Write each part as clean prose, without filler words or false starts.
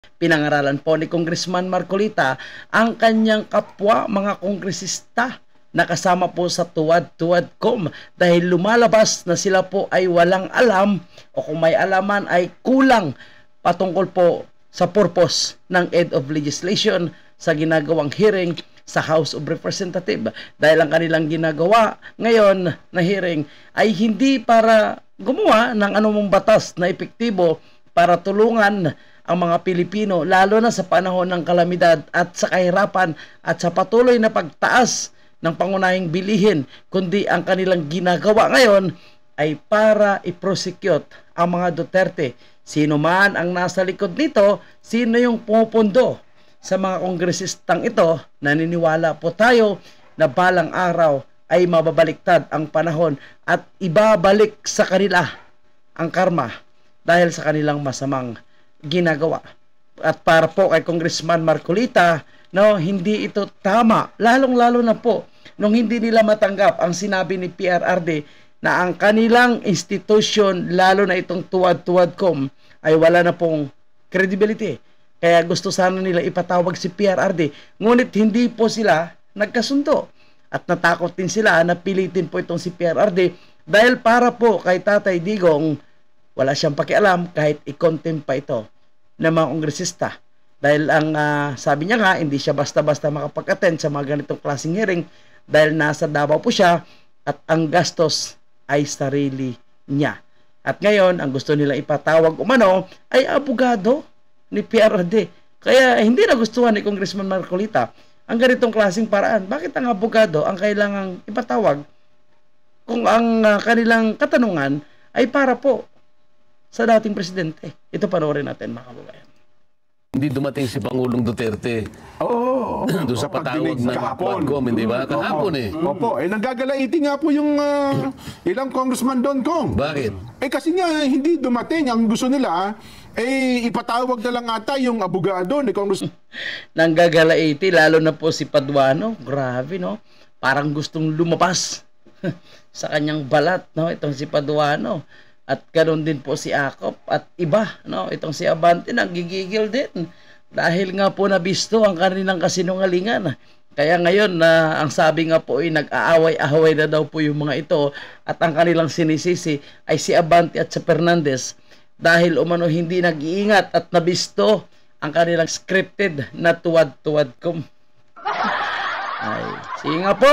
Pinangaralan po ni Congressman Marcolita ang kanyang kapwa mga kongresista na kasama po sa tuwad-tuwad.com dahil lumalabas na sila po ay walang alam o kung may alaman ay kulang patungkol po sa purpose ng end of legislation sa ginagawang hearing sa House of Representatives dahil ang kanilang ginagawa ngayon na hearing ay hindi para gumawa ng anumang batas na epektibo para tulungan ang mga Pilipino lalo na sa panahon ng kalamidad at sa kahirapan at sa patuloy na pagtaas ng pangunahing bilihin, kundi ang kanilang ginagawa ngayon ay para i-prosecute ang mga Duterte. Sino man ang nasa likod nito, sino yung pumupundo sa mga kongresistang ito, naniniwala po tayo na balang araw ay mababaliktad ang panahon at ibabalik sa kanila ang karma dahil sa kanilang masamang ginagawa. At para po kay Congressman Marcolita, no, hindi ito tama, lalong-lalo na po nung hindi nila matanggap ang sinabi ni PRRD na ang kanilang institution, lalo na itong tuwad-tuwad.com, ay wala na pong credibility. Kaya gusto sana nila ipatawag si PRRD, ngunit hindi po sila nagkasundo. At natakot din sila na pilitin po itong si PRRD dahil para po kay Tatay Digong, wala siyang pakialam kahit i-contempt pa ito ng mga kongresista. Dahil ang sabi niya nga, hindi siya basta-basta makapag-attend sa mga ganitong klaseng hearing dahil nasa Davao po siya at ang gastos ay sarili niya. At ngayon, ang gusto nila ipatawag umano ay abogado ni PRRD. Kaya hindi nagustuhan ni Congressman Marcolita ang ganitong klaseng paraan. Bakit ang abogado ang kailangang ipatawag kung ang kanilang katanungan ay para po sa dating presidente? Ito panoorin natin mga kababayan. Hindi dumating si Pangulong Duterte. Oo. Doon sa patawag ng Quadcom, hindi ba? Kahapon eh. Opo. Nanggagalaiti nga po yung ilang congressman doon, Kong. Bakit? Kasi nga, hindi dumating. Ang gusto nila, ipatawag na lang ata yung abogado ni Congressman. Nanggagalaiti, lalo na po si Paduano. Grabe, no? Parang gustong lumabas sa kanyang balat, no? Itong si Paduano. At ganoon din po si Akop at iba, no? Itong si Abante nanggigigil din dahil nga po nabisto ang kanilang kasinungalingan. Kaya ngayon ang sabi nga po ay nag-aaway-ahaway na daw po yung mga ito at ang kanilang sinisisi ay si Abante at si Fernandez dahil umano hindi nag-iingat at nabisto ang kanilang scripted na tuwad-tuwad.com. Ay, sige nga po.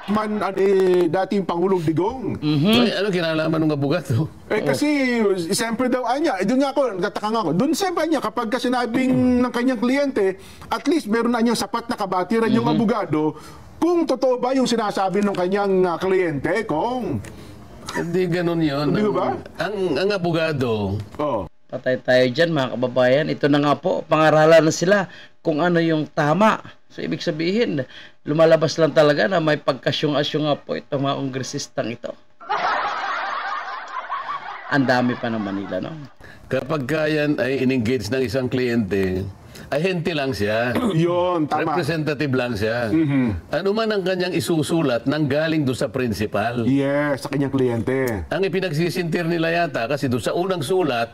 Dating Pangulong Digong. Ay, ano kinalaman ng abogado? Kasi, siyempre daw, doon nga ako, nagtataka nga ako. Doon siyempre niya, kapag sinabing ng kanyang kliyente, at least meron na niyang sapat na kabatiran yung abogado, kung totoo ba yung sinasabi ng kanyang kliyente, Kong. Hindi ganun yun. Hindi ba? Ang abogado, Patay tayo dyan mga kababayan. Ito na nga po, pangaralan na sila kung ano yung tama. So, ibig sabihin, lumalabas lang talaga na may pagkasyong-asyong nga po itong mga kongresistang ito. Ang dami pa naman nila, no? kapag yan ay in-engage ng isang kliyente, ahente lang siya. Yun, tama. Representative lang siya. Ano man ang kanyang isusulat nang galing doon sa principal. Yes, sa kanyang kliyente. Ang ipinagsisintir nila yata kasi doon sa unang sulat,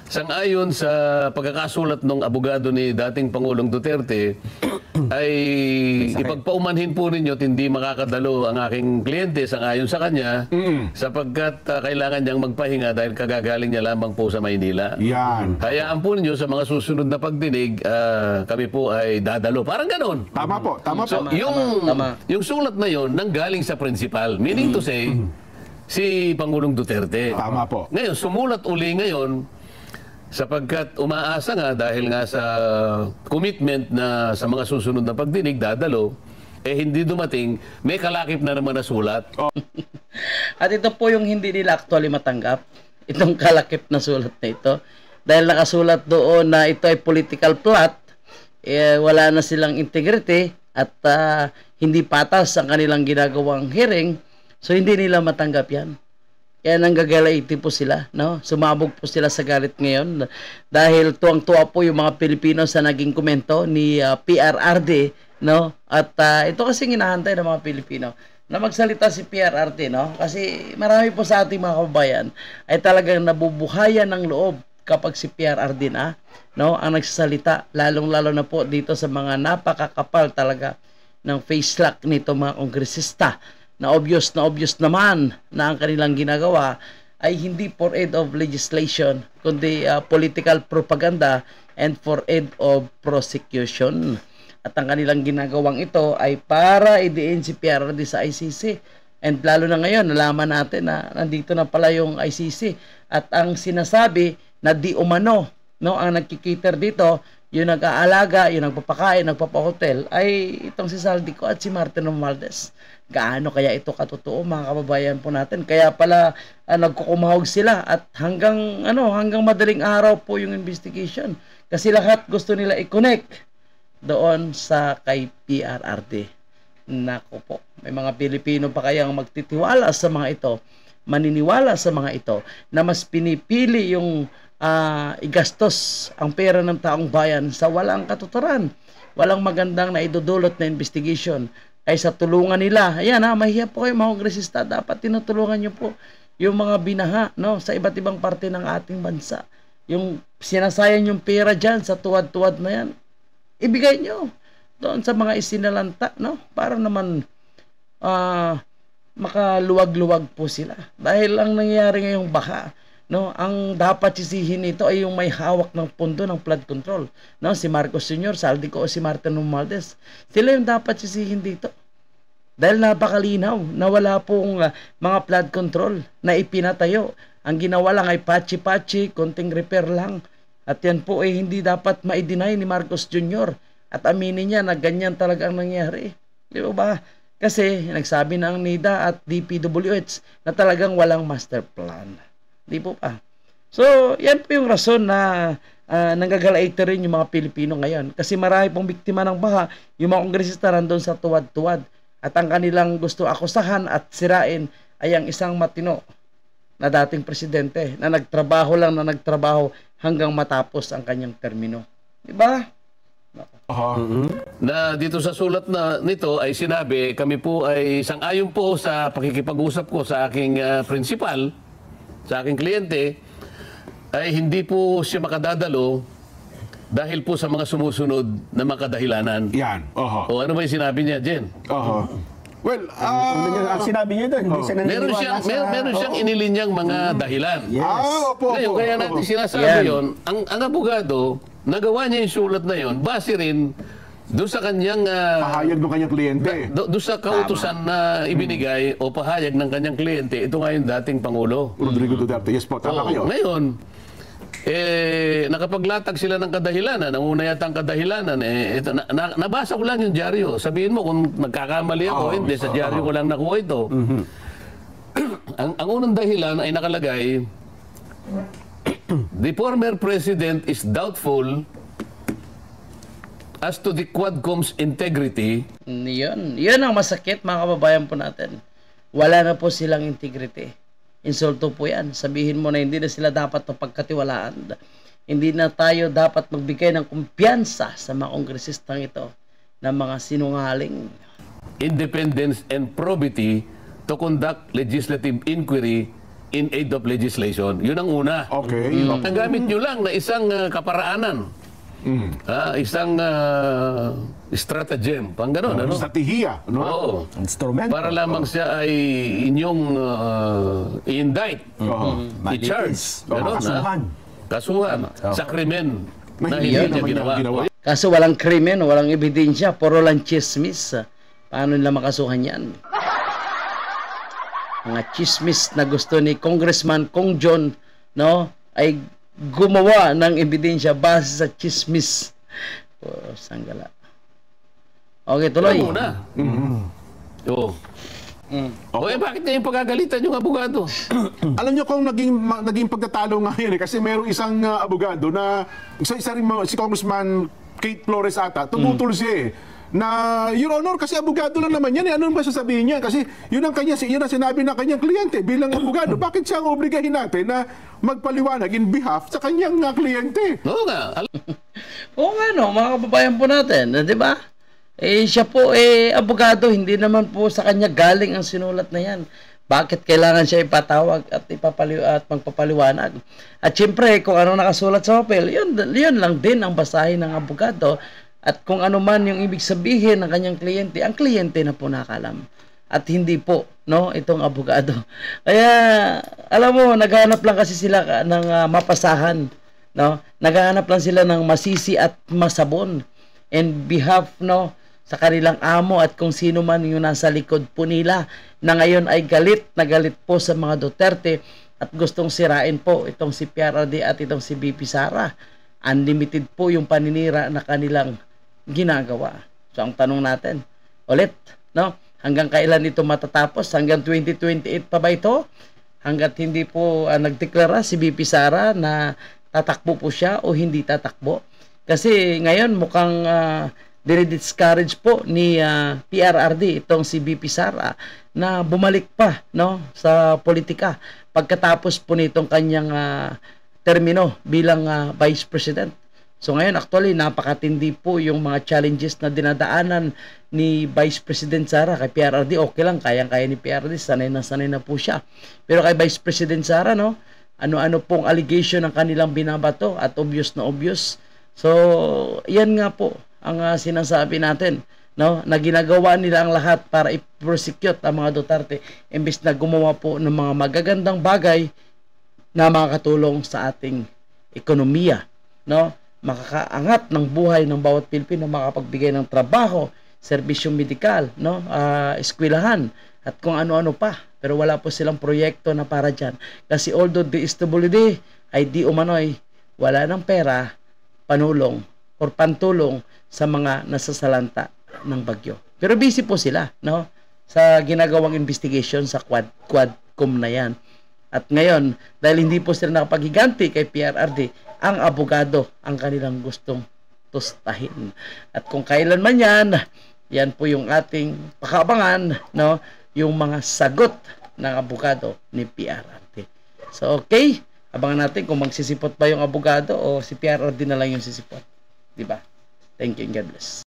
sang-ayon sa pagkakasulat ng abogado ni dating Pangulong Duterte, ay ipagpaumanhin po ninyo at hindi makakadalo ang aking kliyente sang-ayon sa kanya sapagkat kailangan niyang magpahinga dahil kagagaling niya lamang po sa Maynila. Yan. Hayaan po ninyo sa mga susunod na pagdinig, kami po ay dadalo. Parang ganon. Tama po, tama So, po. yung sulat na yon nanggaling sa principal. Meaning to say, si Pangulong Duterte. Tama po. Ngayon, sumulat uli ngayon sapagkat umaasa nga dahil nga sa commitment na sa mga susunod na pagdinig, dadalo, hindi dumating, may kalakip na naman na sulat. At ito po yung hindi nila actually matanggap, itong kalakip na sulat na ito. Dahil nakasulat doon na ito ay political plot, wala na silang integrity at hindi patas ang kanilang ginagawang hearing, so hindi nila matanggap yan. Kaya nanggagalaiti po sila, no? Sumabog po sila sa galit ngayon dahil tuwang-tuwa po yung mga Pilipino sa naging komento ni PRRD, no? At ito kasi hinahantay ng mga Pilipino na magsalita si PRRD, no? Kasi marami po sa ating mga kababayan ay talagang nabubuhayan ng loob kapag si PRRD na, no, ang nagsasalita, lalong-lalo na po dito sa mga napakakapal talaga ng face lock nito mga kongresista, na obvious naman na ang kanilang ginagawa ay hindi for aid of legislation, kundi political propaganda and for aid of prosecution. At ang kanilang ginagawang ito ay para idiin si PRRD sa ICC. And lalo na ngayon, nalaman natin na nandito na pala yung ICC. At ang sinasabi na di umano, no, ang nagkikiter dito, yung nag-aalaga, yung nagpapakain, nagpapahotel, ay itong si Saldico at si Martin Romualdez. Gaano kaya ito katotoo, mga kababayan po natin? Kaya pala nagkukumahog sila at hanggang madaling araw po yung investigation. Kasi lahat gusto nila i-connect doon sa kay PRRD. Nako po, may mga Pilipino pa kayang magtitiwala sa mga ito, maniniwala sa mga ito, na mas pinipili yung igastos ang pera ng taong bayan sa walang katuturan, walang magandang na idudulot na investigation, ay sa tulungan nila. Ayan mahiya po kayo mga kongresista, dapat tinutulungan nyo po yung mga binaha, no, sa iba't ibang parte ng ating bansa. Yung sinasayang yung pera dyan sa tuwad-tuwad na yan, ibigay nyo doon sa mga isinalanta, no? Para naman makaluwag-luwag po sila. Dahil ang nangyayari ngayong baha, no, ang dapat sisihin nito ay yung may hawak ng pondo ng flood control, no? Si Marcos Sr., Saldico o si Martin Romualdez. Sila yung dapat sisihin dito. Dahil napakalinaw na wala pong mga flood control na ipinatayo. Ang ginawa lang ay patchy-patchy, konting repair lang. At yan po ay hindi dapat ma-deny ni Marcos Jr. At aminin niya na ganyan talaga ang nangyari. Di ba? Kasi nagsabi na ang NIDA at DPWH na talagang walang master plan. Di po pa. So, yan po yung rason na nanggagalaita rin yung mga Pilipino ngayon. Kasi marami pong biktima ng baha, yung mga kongresista nandun sa tuwad-tuwad. At ang kanilang gusto akusahan at sirain ay ang isang matino na dating presidente na nagtrabaho hanggang matapos ang kanyang termino. Di ba? Na dito sa sulat na nito ay sinabi, kami po ay sang-ayon po sa pakikipag-usap ko sa aking principal, sa aking kliyente, ay hindi po siya makadadalo dahil po sa mga sumusunod na mga kadahilanan. Yan. O ano ba yung sinabi niya, Jen? Well, ang sinabi niya doon, hindi siya naniniwala meron siyang inilinyang mga dahilan. opo. Ngayon, kaya natin sinasabi yon, ang abogado, nagawa niya yung sulat na yon, base rin doon sa kanyang pahayag ng kanyang kliyente. doon sa kautusan na ibinigay o pahayag ng kanyang kliyente, ito nga yung dating Pangulo. Rodrigo Duterte. Yes po, tama kayo. Ngayon, nakapaglatag sila ng kadahilanan. Ang una yata ang kadahilanan, ito, nabasa ko lang yung dyaryo. Sabihin mo kung nagkakamali ako, hindi, sa dyaryo ko lang nakuha ito. Ang unang dahilan ay nakalagay, the former president is doubtful as to the Quadcom's integrity. Yun ang masakit, mga kababayan po natin. Wala na po silang integrity. Insulto po yan. Sabihin mo na hindi na sila dapat pagkatiwalaan. Hindi na tayo dapat magbigay ng kumpiyansa sa mga kongresistang ito ng mga sinungaling. Independence and probity to conduct legislative inquiry in aid of legislation. Yun ang una. Okay. Nagamit nyo lang na isang kaparaanan. Isang stratagem. Pang ganun, ano? Strategiya. No? Oo. instrumento. Para lamang siya ay inyong i-indict, i-charge, gano'n, Kasuhan. kasuhan sa krimen na Hindi hindi niya naman ginawa. ginawa. Kaso walang krimen, walang ebidensya, puro lang chismis. Paano nila makasuhan yan? Mga chismis na gusto ni Congressman Kong John, no, ay gumawa ng ebidensya base sa chismis. Puro sanggala. Okay, tuloy. Ano muna? Oo. Okay, bakit na yung pagagalitan yung abogado? Alam niyo kung naging pagtatalo nga yun kasi mayroong isang abogado na isa rin si Congressman Kate Flores ata, tumutol siya na, Your Honor, kasi abogado lang naman yan. Ano ba sasabihin niya? Kasi yun ang sinabi ng kanyang kliyente bilang abogado. Bakit siya ang obligahin natin na magpaliwanag in behalf sa kanyang kliyente? Oo nga. Oo nga, no, mga kababayan po natin, di ba? Siya po abogado, hindi naman po sa kanya galing ang sinulat na yan. Bakit kailangan siya ipatawag at at magpapaliwanag? At syempre, kung ano nakasulat sa papel, yun lang din ang basahin ng abogado. At kung ano man yung ibig sabihin ng kanyang kliyente, ang kliyente na po nakalam. At hindi po, no, itong abogado. Kaya, alam mo, naghahanap lang kasi sila ng mapasahan. No? Naghahanap lang sila ng masisi at masabon. And behalf, no, sa kanilang amo at kung sino man yung nasa likod po nila na ngayon ay galit na galit po sa mga Duterte at gustong sirain po itong si PRRD at itong si BP Sara. Unlimited po yung paninira na kanilang ginagawa. So ang tanong natin, ulit, no? Hanggang kailan ito matatapos? Hanggang 2028 pa ba ito? Hanggat hindi po nagdeklara si BP Sara na tatakbo po siya o hindi tatakbo? Kasi ngayon mukhang dinidiscourage po ni PRRD itong si BP Sara na bumalik pa, no, sa politika pagkatapos po nitong kanyang termino bilang Vice President. So ngayon actually napakatindi po yung mga challenges na dinadaanan ni Vice President Sara kay PRRD. Okay lang, kayang-kaya ni PRRD, sanay na po siya. Pero kay Vice President Sara, no, ano-ano pong allegation ang kanilang binabato at obvious na obvious. So yan nga po ang sinasabi natin, no, na ginagawa nila ang lahat para i-prosecute ang mga Duterte imbes na gumawa po ng mga magagandang bagay na makakatulong sa ating ekonomiya, no, makakaangat ng buhay ng bawat Pilipino, makapagbigay ng trabaho, serbisyong medikal, no, eskwelahan at kung ano-ano pa. Pero wala po silang proyekto na para dyan. Kasi although DSWD ay di umano'y wala ng pera, panulong or pantulong sa mga nasasalanta ng bagyo. Pero busy po sila, no, sa ginagawang investigation sa Quadcom na yan. At ngayon, dahil hindi po sila nakapaghiganti kay PRRD, ang abogado ang kanilang gustong tustahin. At kung kailan man yan po yung ating pakabangan, no, yung mga sagot ng abogado ni PRRD. So, okay, abangan natin kung magsisipot ba yung abogado o si PRRD na lang yung sisipot. Diba? Thank you and God bless.